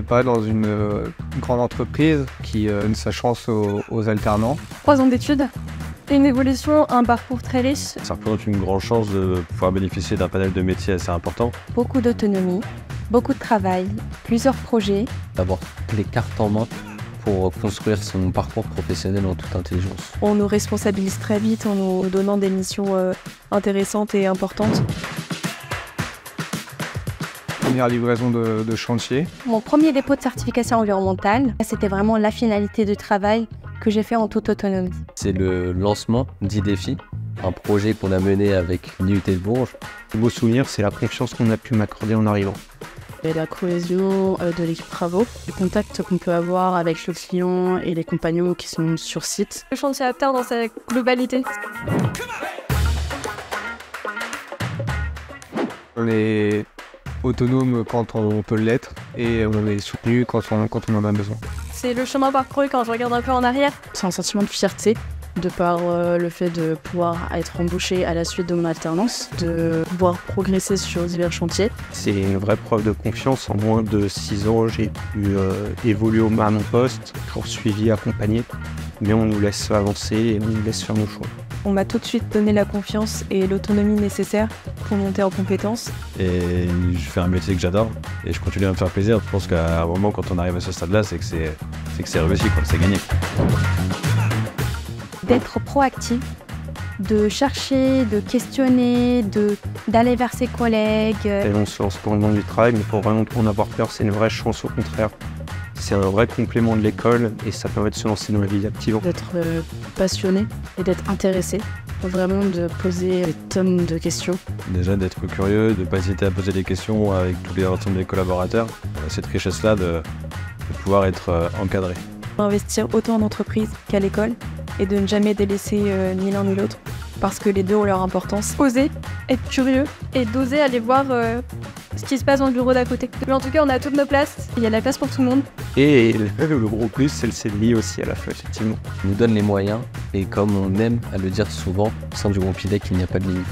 verrais pas dans une grande entreprise qui donne sa chance aux alternants. 3 ans d'études, une évolution, un parcours très riche. Ça représente une grande chance de pouvoir bénéficier d'un panel de métiers assez important. Beaucoup d'autonomie, beaucoup de travail, plusieurs projets. D'avoir les cartes en main pour construire son parcours professionnel en toute intelligence. On nous responsabilise très vite en nous donnant des missions intéressantes et importantes. Première livraison de chantier. Mon premier dépôt de certification environnementale, c'était vraiment la finalité du travail que j'ai fait en toute autonomie. C'est le lancement d'IDEFI, un projet qu'on a mené avec l'IUT de Bourges. Le beau souvenir, c'est la confiance qu'on a pu m'accorder en arrivant. Et la cohésion de l'équipe Bravo, les contacts qu'on peut avoir avec le client et les compagnons qui sont sur site. Le chantier Aptar dans sa globalité. On est autonome quand on peut l'être et on est soutenu quand on en a besoin. C'est le chemin parcouru quand je regarde un peu en arrière. C'est un sentiment de fierté de par le fait de pouvoir être embauché à la suite de mon alternance, de pouvoir progresser sur divers chantiers. C'est une vraie preuve de confiance. En moins de 6 ans, j'ai pu évoluer à mon poste, toujours suivi, accompagné. Mais on nous laisse avancer et on nous laisse faire nos choix. On m'a tout de suite donné la confiance et l'autonomie nécessaire pour monter en compétences. Et je fais un métier que j'adore et je continue à me faire plaisir. Je pense qu'à un moment, quand on arrive à ce stade-là, c'est que c'est réussi, c'est gagné. D'être proactif, de chercher, de questionner, d'aller vers ses collègues. Et on se lance pour le monde du travail, mais il faut vraiment en avoir peur, c'est une vraie chance au contraire. C'est un vrai complément de l'école et ça permet de se lancer dans la vie active. D'être passionné et d'être intéressé, vraiment de poser des tonnes de questions. Déjà d'être curieux, de ne pas hésiter à poser des questions avec tous les ressemblants des collaborateurs. Cette richesse-là de pouvoir être encadré. Investir autant en entreprise qu'à l'école et de ne jamais délaisser ni l'un ni l'autre parce que les deux ont leur importance. Oser, être curieux et d'oser aller voir ce qui se passe dans le bureau d'à côté. Mais en tout cas, on a toutes nos places, il y a de la place pour tout le monde. Et le gros plus, c'est le CDI aussi à la fin, effectivement. On nous donne les moyens et comme on aime à le dire souvent, au sein du groupe IDEC, il n'y a pas de limite.